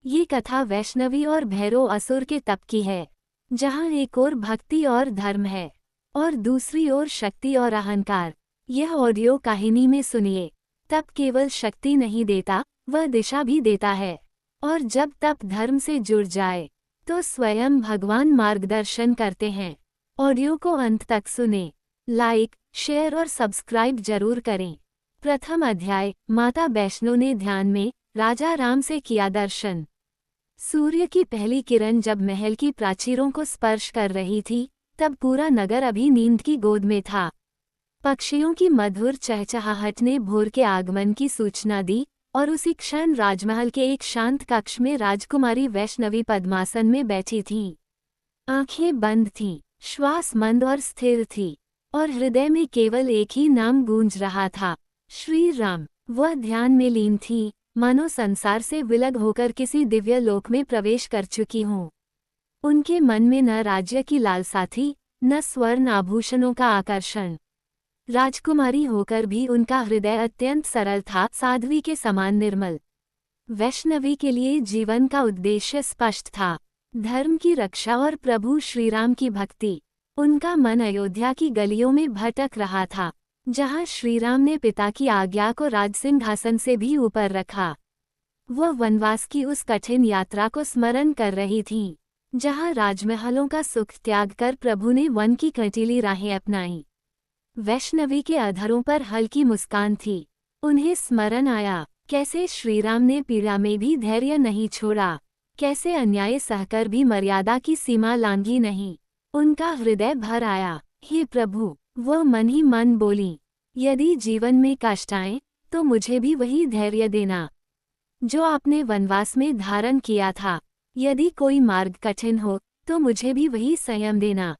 ये कथा वैष्णवी और भैरव असुर के तप की है, जहाँ एक ओर भक्ति और धर्म है और दूसरी ओर शक्ति और अहंकार। यह ऑडियो कहानी में सुनिए। तप केवल शक्ति नहीं देता, वह दिशा भी देता है। और जब तप धर्म से जुड़ जाए तो स्वयं भगवान मार्गदर्शन करते हैं। ऑडियो को अंत तक सुने। लाइक, शेयर और सब्सक्राइब जरूर करें। प्रथम अध्याय। माता वैष्णो ने ध्यान में राजा राम से किया दर्शन। सूर्य की पहली किरण जब महल की प्राचीरों को स्पर्श कर रही थी, तब पूरा नगर अभी नींद की गोद में था। पक्षियों की मधुर चहचहाहट ने भोर के आगमन की सूचना दी और उसी क्षण राजमहल के एक शांत कक्ष में राजकुमारी वैष्णवी पद्मासन में बैठी थीं। आंखें बंद थीं, श्वास मंद और स्थिर थी, और हृदय में केवल एक ही नाम गूंज रहा था, श्री राम। वह ध्यान में लीन थी, मानो संसार से विलग होकर किसी दिव्य लोक में प्रवेश कर चुकी हूँ। उनके मन में न राज्य की लालसा थी, न स्वर्ण आभूषणों का आकर्षण। राजकुमारी होकर भी उनका हृदय अत्यंत सरल था, साध्वी के समान निर्मल। वैष्णवी के लिए जीवन का उद्देश्य स्पष्ट था, धर्म की रक्षा और प्रभु श्रीराम की भक्ति। उनका मन अयोध्या की गलियों में भटक रहा था, जहाँ श्रीराम ने पिता की आज्ञा को राजसिंहासन से भी ऊपर रखा। वह वनवास की उस कठिन यात्रा को स्मरण कर रही थीं, जहाँ राजमहलों का सुख त्याग कर प्रभु ने वन की कटीली राहें अपनाई। वैष्णवी के अधरों पर हल्की मुस्कान थी। उन्हें स्मरण आया कैसे श्रीराम ने पीड़ा में भी धैर्य नहीं छोड़ा, कैसे अन्याय सहकर भी मर्यादा की सीमा लांघी नहीं। उनका हृदय भर आया, हे प्रभु। वह मन ही मन बोली, यदि जीवन में कष्ट आए तो मुझे भी वही धैर्य देना जो आपने वनवास में धारण किया था। यदि कोई मार्ग कठिन हो तो मुझे भी वही संयम देना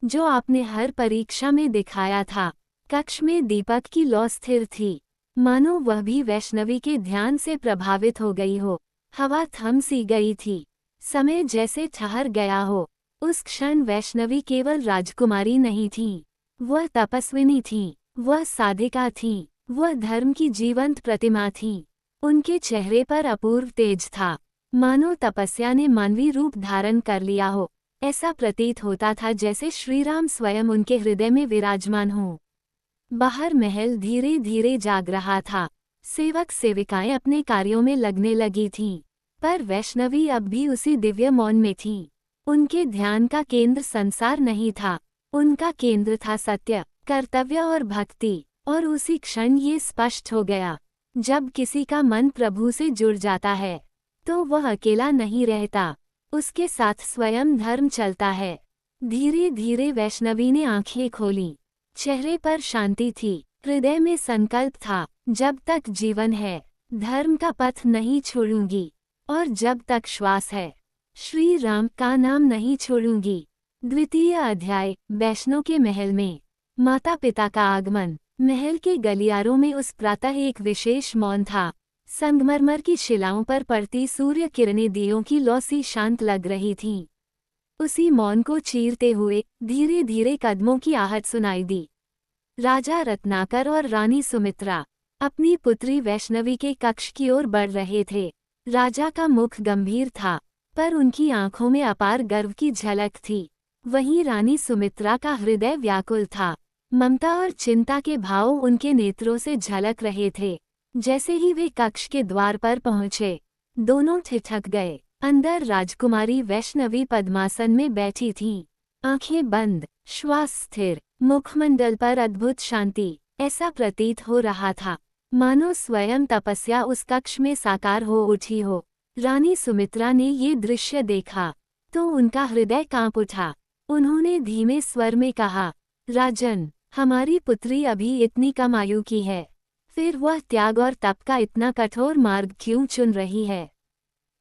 जो आपने हर परीक्षा में दिखाया था। कक्ष में दीपक की लौ स्थिर थी, मानो वह भी वैष्णवी के ध्यान से प्रभावित हो गई हो। हवा थम सी गई थी, समय जैसे ठहर गया हो। उस क्षण वैष्णवी केवल राजकुमारी नहीं थी, वह तपस्विनी थी, वह साधिका थी, वह धर्म की जीवंत प्रतिमा थी। उनके चेहरे पर अपूर्व तेज था, मानो तपस्या ने मानवीय रूप धारण कर लिया हो। ऐसा प्रतीत होता था जैसे श्रीराम स्वयं उनके हृदय में विराजमान हों। बाहर महल धीरे धीरे जाग रहा था, सेवक सेविकाएं अपने कार्यों में लगने लगी थीं, पर वैष्णवी अब भी उसी दिव्य मौन में थी। उनके ध्यान का केंद्र संसार नहीं था, उनका केंद्र था सत्य, कर्तव्य और भक्ति। और उसी क्षण ये स्पष्ट हो गया, जब किसी का मन प्रभु से जुड़ जाता है तो वह अकेला नहीं रहता, उसके साथ स्वयं धर्म चलता है। धीरे धीरे वैष्णवी ने आंखें खोलीं। चेहरे पर शांति थी, हृदय में संकल्प था, जब तक जीवन है धर्म का पथ नहीं छोड़ूंगी, और जब तक श्वास है श्री राम का नाम नहीं छोड़ूंगी। द्वितीय अध्याय। वैष्णो के महल में माता पिता का आगमन। महल के गलियारों में उस प्रातः एक विशेष मौन था। संगमरमर की शिलाओं पर पड़ती सूर्य किरणें दियों की लौ सी शांत लग रही थीं। उसी मौन को चीरते हुए धीरे धीरे कदमों की आहट सुनाई दी। राजा रत्नाकर और रानी सुमित्रा अपनी पुत्री वैष्णवी के कक्ष की ओर बढ़ रहे थे। राजा का मुख गंभीर था, पर उनकी आंखों में अपार गर्व की झलक थी। वहीं रानी सुमित्रा का हृदय व्याकुल था, ममता और चिंता के भाव उनके नेत्रों से झलक रहे थे। जैसे ही वे कक्ष के द्वार पर पहुंचे, दोनों ठिठक गए। अंदर राजकुमारी वैष्णवी पद्मासन में बैठी थीं, आंखें बंद, श्वास स्थिर, मुखमंडल पर अद्भुत शांति। ऐसा प्रतीत हो रहा था मानो स्वयं तपस्या उस कक्ष में साकार हो उठी हो। रानी सुमित्रा ने ये दृश्य देखा तो उनका हृदय कांप उठा। उन्होंने धीमे स्वर में कहा, राजन, हमारी पुत्री अभी इतनी कम आयु की है, फिर वह त्याग और तप का इतना कठोर मार्ग क्यों चुन रही है?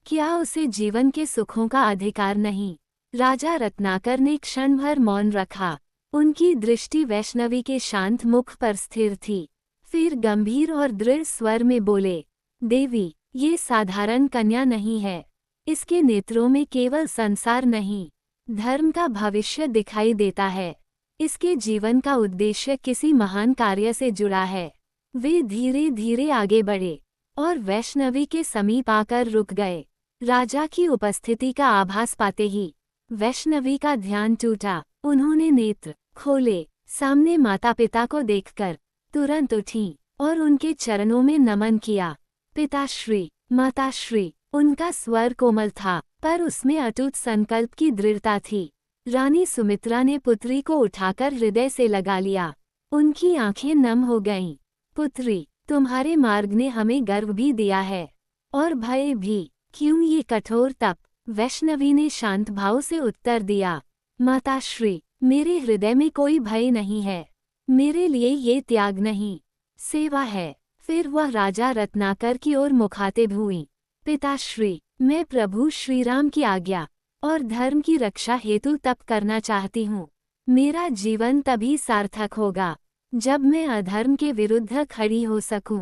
क्या उसे जीवन के सुखों का अधिकार नहीं? राजा रत्नाकर ने क्षण भर मौन रखा। उनकी दृष्टि वैष्णवी के शांत मुख पर स्थिर थी। फिर गंभीर और दृढ़ स्वर में बोले, देवी, ये साधारण कन्या नहीं है। इसके नेत्रों में केवल संसार नहीं, धर्म का भविष्य दिखाई देता है। इसके जीवन का उद्देश्य किसी महान कार्य से जुड़ा है। वे धीरे धीरे आगे बढ़े और वैष्णवी के समीप आकर रुक गए। राजा की उपस्थिति का आभास पाते ही वैष्णवी का ध्यान टूटा। उन्होंने नेत्र खोले, सामने माता पिता को देखकर तुरंत उठी और उनके चरणों में नमन किया। पिताश्री, माताश्री। उनका स्वर कोमल था, पर उसमें अटूट संकल्प की दृढ़ता थी। रानी सुमित्रा ने पुत्री को उठाकर हृदय से लगा लिया। उनकी आंखें नम हो गईं। पुत्री, तुम्हारे मार्ग ने हमें गर्व भी दिया है और भय भी। क्यों ये कठोर तप? वैष्णवी ने शांत भाव से उत्तर दिया। माताश्री, मेरे हृदय में कोई भय नहीं है। मेरे लिए ये त्याग नहीं, सेवा है। फिर वह राजा रत्नाकर की ओर मुखातिब हुई। पिताश्री, मैं प्रभु श्रीराम की आज्ञा और धर्म की रक्षा हेतु तप करना चाहती हूँ। मेरा जीवन तभी सार्थक होगा जब मैं अधर्म के विरुद्ध खड़ी हो सकूं।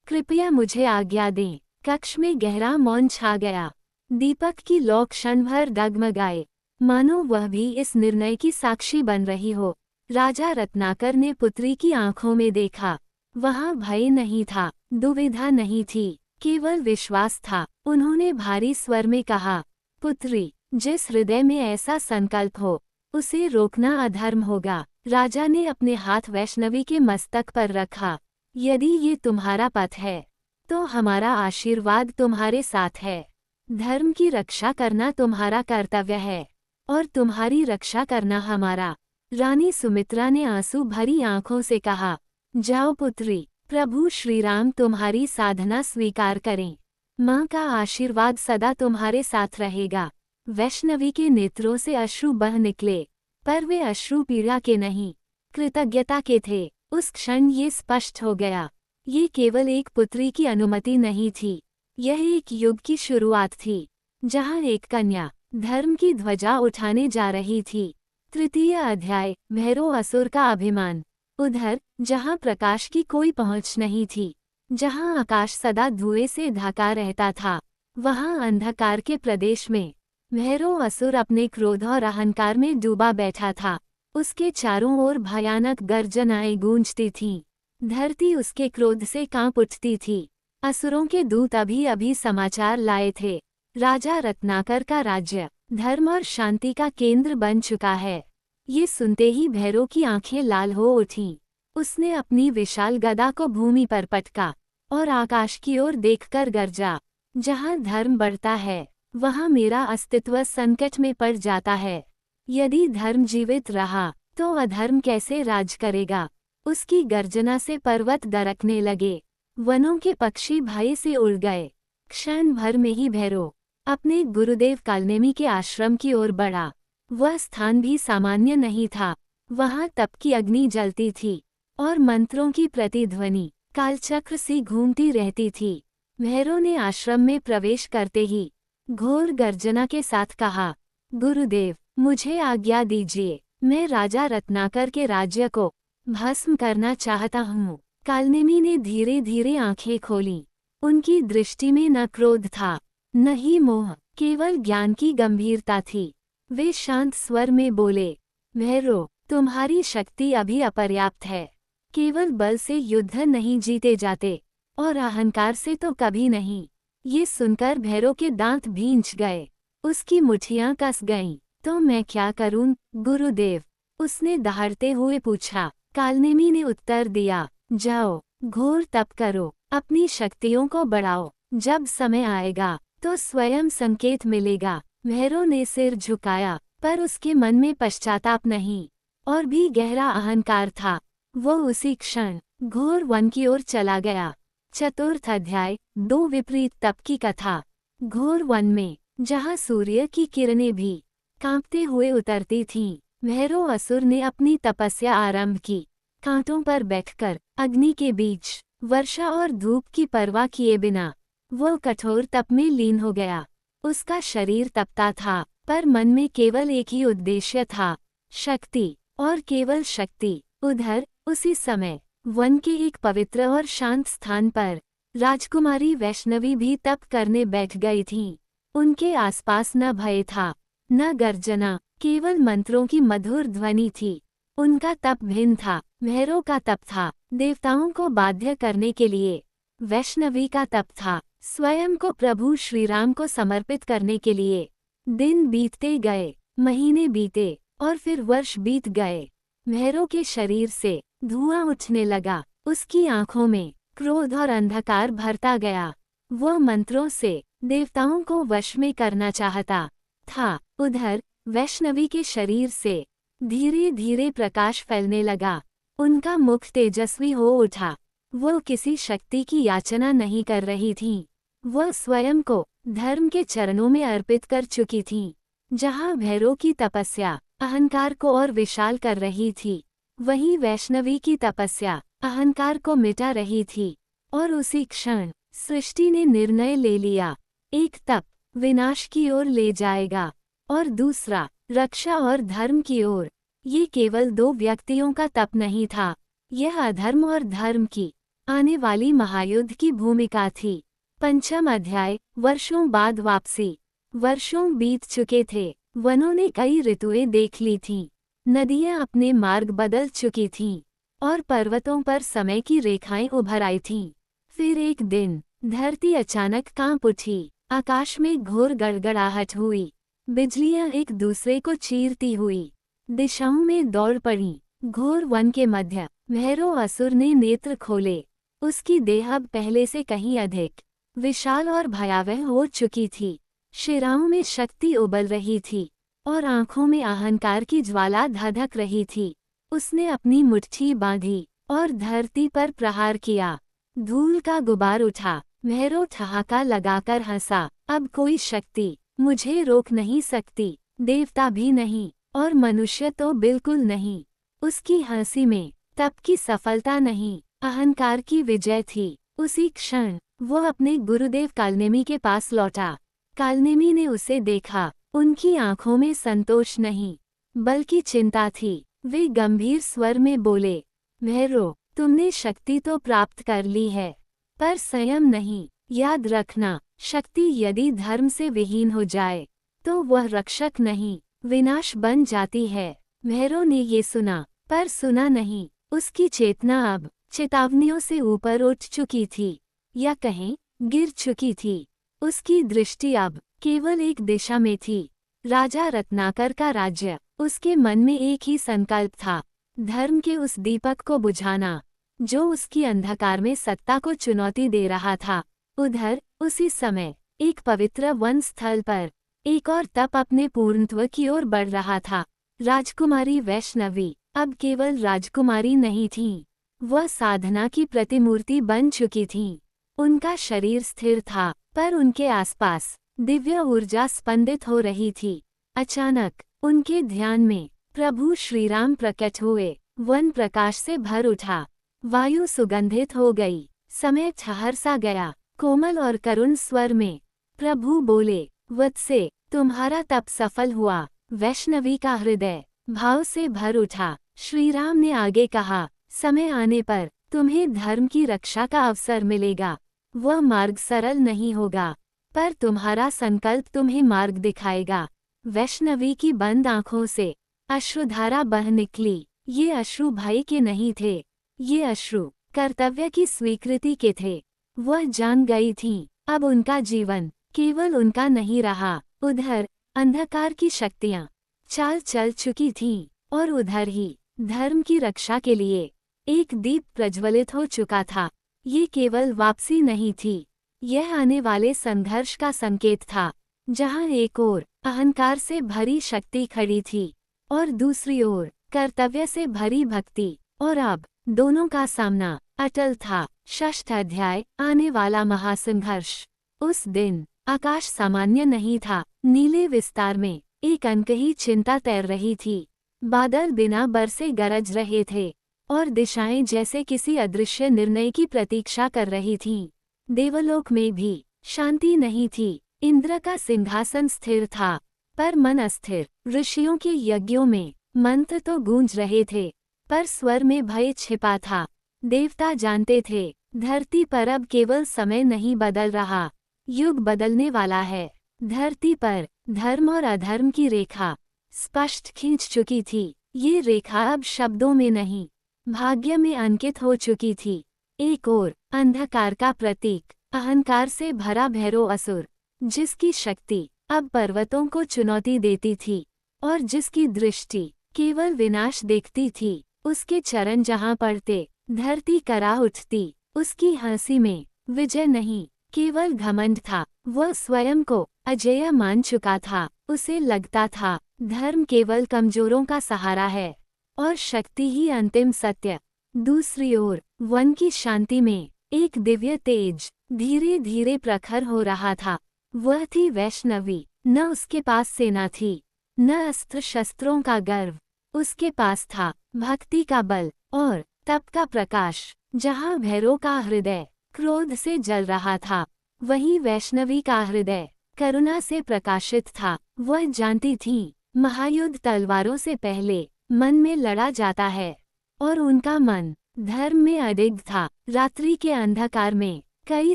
कृपया मुझे आज्ञा दें। कक्ष में गहरा मौन छा गया। दीपक की लौ क्षण भर डगमगाए, मानो वह भी इस निर्णय की साक्षी बन रही हो। राजा रत्नाकर ने पुत्री की आंखों में देखा। वहां भय नहीं था, दुविधा नहीं थी, केवल विश्वास था। उन्होंने भारी स्वर में कहा, पुत्री, जिस हृदय में ऐसा संकल्प हो, उसे रोकना अधर्म होगा। राजा ने अपने हाथ वैष्णवी के मस्तक पर रखा। यदि ये तुम्हारा पथ है, तो हमारा आशीर्वाद तुम्हारे साथ है। धर्म की रक्षा करना तुम्हारा कर्तव्य है और तुम्हारी रक्षा करना हमारा। रानी सुमित्रा ने आंसू भरी आंखों से कहा, जाओ पुत्री, प्रभु श्रीराम तुम्हारी साधना स्वीकार करें। माँ का आशीर्वाद सदा तुम्हारे साथ रहेगा। वैष्णवी के नेत्रों से अश्रु बह निकले, पर वे अश्रु पीड़ा के नहीं, कृतज्ञता के थे। उस क्षण ये स्पष्ट हो गया, ये केवल एक पुत्री की अनुमति नहीं थी, यह एक युग की शुरुआत थी, जहाँ एक कन्या धर्म की ध्वजा उठाने जा रही थी। तृतीय अध्याय, भैरव असुर का अभिमान। उधर, जहाँ प्रकाश की कोई पहुँच नहीं थी, जहाँ आकाश सदा धुएं से ढका रहता था, वहाँ अंधकार के प्रदेश में भैरव असुर अपने क्रोध और अहंकार में डूबा बैठा था। उसके चारों ओर भयानक गर्जनाएं गूंजती थीं। धरती उसके क्रोध से कांप उठती थी। असुरों के दूत अभी अभी समाचार लाए थे, राजा रत्नाकर का राज्य धर्म और शांति का केंद्र बन चुका है। ये सुनते ही भैरव की आंखें लाल हो उठीं। उसने अपनी विशाल गदा को भूमि पर पटका और आकाश की ओर देखकर गरजा, जहाँ धर्म बढ़ता है, वहाँ मेरा अस्तित्व संकट में पड़ जाता है। यदि धर्म जीवित रहा, तो अधर्म कैसे राज करेगा? उसकी गर्जना से पर्वत दरकने लगे, वनों के पक्षी भय से उड़ गए। क्षण भर में ही भैरव अपने गुरुदेव कालनेमी के आश्रम की ओर बढ़ा। वह स्थान भी सामान्य नहीं था, वहाँ तप की अग्नि जलती थी और मंत्रों की प्रतिध्वनि कालचक्र सी घूमती रहती थी। भैरव ने आश्रम में प्रवेश करते ही घोर गर्जना के साथ कहा, गुरुदेव, मुझे आज्ञा दीजिए, मैं राजा रत्नाकर के राज्य को भस्म करना चाहता हूँ। कालनेमी ने धीरे धीरे आंखें खोलीं। उनकी दृष्टि में न क्रोध था, न ही मोह, केवल ज्ञान की गंभीरता थी। वे शांत स्वर में बोले, भैरव, तुम्हारी शक्ति अभी अपर्याप्त है। केवल बल से युद्ध नहीं जीते जाते, और अहंकार से तो कभी नहीं। ये सुनकर भैरव के दांत भींच गए, उसकी मुठियां कस गईं। तो मैं क्या करूं, गुरुदेव? उसने दहाड़ते हुए पूछा। कालनेमी ने उत्तर दिया, जाओ, घोर तप करो, अपनी शक्तियों को बढ़ाओ। जब समय आएगा, तो स्वयं संकेत मिलेगा। भैरव ने सिर झुकाया, पर उसके मन में पश्चाताप नहीं, और भी गहरा अहंकार था। वो उसी क्षण घोर वन की ओर चला गया। चतुर्थ अध्याय, 2 विपरीत तप की कथा। घोर वन में, जहाँ सूर्य की किरणें भी कांपते हुए उतरती थीं, भैरव असुर ने अपनी तपस्या आरंभ की। कांटों पर बैठकर, अग्नि के बीच, वर्षा और धूप की परवाह किए बिना, वो कठोर तप में लीन हो गया। उसका शरीर तपता था, पर मन में केवल एक ही उद्देश्य था, शक्ति, और केवल शक्ति। उधर, उसी समय, वन के एक पवित्र और शांत स्थान पर, राजकुमारी वैष्णवी भी तप करने बैठ गई थीं। उनके आसपास न भय था, न गर्जना, केवल मंत्रों की मधुर ध्वनि थी। उनका तप भिन्न था। भैरव का तप था देवताओं को बाध्य करने के लिए, वैष्णवी का तप था स्वयं को प्रभु श्रीराम को समर्पित करने के लिए। दिन बीतते गए, महीने बीते और फिर वर्ष बीत गए। भैरव के शरीर से धुआं उठने लगा, उसकी आंखों में क्रोध और अंधकार भरता गया। वह मंत्रों से देवताओं को वश में करना चाहता था। उधर वैष्णवी के शरीर से धीरे धीरे प्रकाश फैलने लगा। उनका मुख तेजस्वी हो उठा। वह किसी शक्ति की याचना नहीं कर रही थीं। वह स्वयं को धर्म के चरणों में अर्पित कर चुकी थीं। जहाँ भैरव की तपस्या अहंकार को और विशाल कर रही थी, वहीं वैष्णवी की तपस्या अहंकार को मिटा रही थी। और उसी क्षण सृष्टि ने निर्णय ले लिया, एक तप विनाश की ओर ले जाएगा और दूसरा रक्षा और धर्म की ओर। ये केवल दो व्यक्तियों का तप नहीं था, यह अधर्म और धर्म की आने वाली महायुद्ध की भूमिका थी। पंचम अध्याय। वर्षों बाद वापसी। वर्षों बीत चुके थे। वनों ने कई ऋतुएं देख ली थीं। नदियां अपने मार्ग बदल चुकी थीं और पर्वतों पर समय की रेखाएं उभर आई थीं। फिर एक दिन धरती अचानक कांप उठी। आकाश में घोर गड़गड़ाहट हुई। बिजलियां एक दूसरे को चीरती हुई दिशाओं में दौड़ पड़ी। घोर वन के मध्य भैरव असुर ने नेत्र खोले। उसकी देह अब पहले से कहीं अधिक विशाल और भयावह हो चुकी थी। शिराओं में शक्ति उबल रही थी और आंखों में अहंकार की ज्वाला धधक रही थी। उसने अपनी मुट्ठी बांधी और धरती पर प्रहार किया। धूल का गुबार उठा। भैरव ठहाका लगाकर हंसा, अब कोई शक्ति मुझे रोक नहीं सकती, देवता भी नहीं और मनुष्य तो बिल्कुल नहीं। उसकी हंसी में तप की सफलता नहीं, अहंकार की विजय थी। उसी क्षण वह अपने गुरुदेव कालनेमी के पास लौटा। कालनेमी ने उसे देखा। उनकी आंखों में संतोष नहीं बल्कि चिंता थी। वे गंभीर स्वर में बोले, भैरव, तुमने शक्ति तो प्राप्त कर ली है, पर संयम नहीं। याद रखना, शक्ति यदि धर्म से विहीन हो जाए तो वह रक्षक नहीं, विनाश बन जाती है। भैरव ने ये सुना, पर सुना नहीं। उसकी चेतना अब चेतावनियों से ऊपर उठ चुकी थी, या कहें गिर चुकी थी। उसकी दृष्टि अब केवल एक दिशा में थी, राजा रत्नाकर का राज्य। उसके मन में एक ही संकल्प था, धर्म के उस दीपक को बुझाना जो उसकी अंधकार में सत्ता को चुनौती दे रहा था। उधर उसी समय एक पवित्र वन स्थल पर एक और तप अपने पूर्णत्व की ओर बढ़ रहा था। राजकुमारी वैष्णवी अब केवल राजकुमारी नहीं थीं, वह साधना की प्रतिमूर्ति बन चुकी थीं। उनका शरीर स्थिर था, पर उनके आसपास दिव्य ऊर्जा स्पंदित हो रही थी। अचानक उनके ध्यान में प्रभु श्रीराम प्रकट हुए। वन प्रकाश से भर उठा, वायु सुगंधित हो गई, समय ठहर सा गया। कोमल और करुण स्वर में प्रभु बोले, वत्से, तुम्हारा तप सफल हुआ। वैष्णवी का हृदय भाव से भर उठा। श्रीराम ने आगे कहा, समय आने पर तुम्हें धर्म की रक्षा का अवसर मिलेगा। वह मार्ग सरल नहीं होगा, पर तुम्हारा संकल्प तुम्हें मार्ग दिखाएगा। वैष्णवी की बंद आंखों से अश्रुधारा बह निकली। ये अश्रु भय के नहीं थे, ये अश्रु कर्तव्य की स्वीकृति के थे। वह जान गई थीं, अब उनका जीवन केवल उनका नहीं रहा। उधर अंधकार की शक्तियां चाल चल चुकी थीं और उधर ही धर्म की रक्षा के लिए एक दीप प्रज्वलित हो चुका था। ये केवल वापसी नहीं थी, यह आने वाले संघर्ष का संकेत था, जहां एक ओर अहंकार से भरी शक्ति खड़ी थी और दूसरी ओर कर्तव्य से भरी भक्ति। और अब दोनों का सामना अटल था। षष्ठ अध्याय। आने वाला महासंघर्ष। उस दिन आकाश सामान्य नहीं था। नीले विस्तार में एक अनकही चिंता तैर रही थी। बादल बिना बरसे गरज रहे थे और दिशाएं जैसे किसी अदृश्य निर्णय की प्रतीक्षा कर रही थीं। देवलोक में भी शांति नहीं थी। इंद्र का सिंहासन स्थिर था, पर मन अस्थिर। ऋषियों के यज्ञों में मंत्र तो गूंज रहे थे, पर स्वर में भय छिपा था। देवता जानते थे, धरती पर अब केवल समय नहीं बदल रहा, युग बदलने वाला है। धरती पर धर्म और अधर्म की रेखा स्पष्ट खींच चुकी थी। ये रेखा अब शब्दों में नहीं, भाग्य में अंकित हो चुकी थी। एक ओर अंधकार का प्रतीक अहंकार से भरा भैरव असुर, जिसकी शक्ति अब पर्वतों को चुनौती देती थी और जिसकी दृष्टि केवल विनाश देखती थी, उसके चरण जहाँ पड़ते धरती करा उठती। उसकी हंसी में विजय नहीं, केवल घमंड था। वह स्वयं को अजेय मान चुका था। उसे लगता था धर्म केवल कमजोरों का सहारा है और शक्ति ही अंतिम सत्य। दूसरी ओर वन की शांति में एक दिव्य तेज धीरे धीरे प्रखर हो रहा था। वह थी वैष्णवी। न उसके पास सेना थी, न अस्त्र शस्त्रों का गर्व। उसके पास था भक्ति का बल और तप का प्रकाश। जहाँ भैरव का हृदय क्रोध से जल रहा था, वहीं वैष्णवी का हृदय करुणा से प्रकाशित था। वह जानती थी महायुद्ध तलवारों से पहले मन में लड़ा जाता है और उनका मन धर्म में अडिग था। रात्रि के अंधकार में कई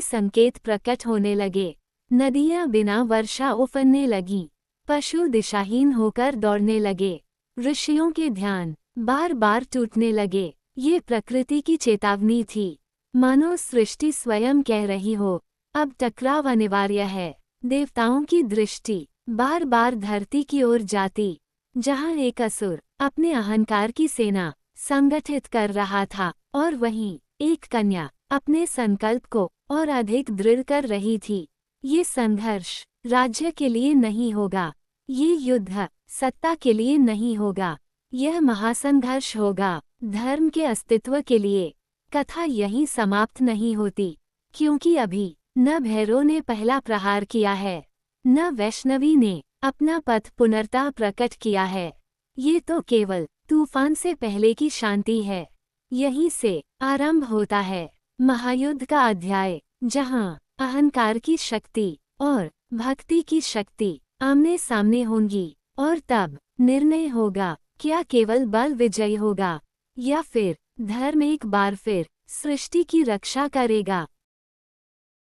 संकेत प्रकट होने लगे। नदियां बिना वर्षा उफनने लगीं, पशु दिशाहीन होकर दौड़ने लगे, ऋषियों के ध्यान बार बार टूटने लगे। ये प्रकृति की चेतावनी थी, मानो सृष्टि स्वयं कह रही हो, अब टकराव अनिवार्य है। देवताओं की दृष्टि बार बार धरती की ओर जाती, जहाँ एक असुर अपने अहंकार की सेना संगठित कर रहा था और वहीं एक कन्या अपने संकल्प को और अधिक दृढ़ कर रही थी। ये संघर्ष राज्य के लिए नहीं होगा, ये युद्ध सत्ता के लिए नहीं होगा, यह महासंघर्ष होगा धर्म के अस्तित्व के लिए। कथा यहीं समाप्त नहीं होती, क्योंकि अभी न भैरव ने पहला प्रहार किया है, न वैष्णवी ने अपना पथ पुनर्तः प्रकट किया है। ये तो केवल तूफान से पहले की शांति है। यहीं से आरंभ होता है महायुद्ध का अध्याय, जहाँ अहंकार की शक्ति और भक्ति की शक्ति आमने सामने होंगी और तब निर्णय होगा, क्या केवल बल विजयी होगा या फिर धर्म एक बार फिर सृष्टि की रक्षा करेगा।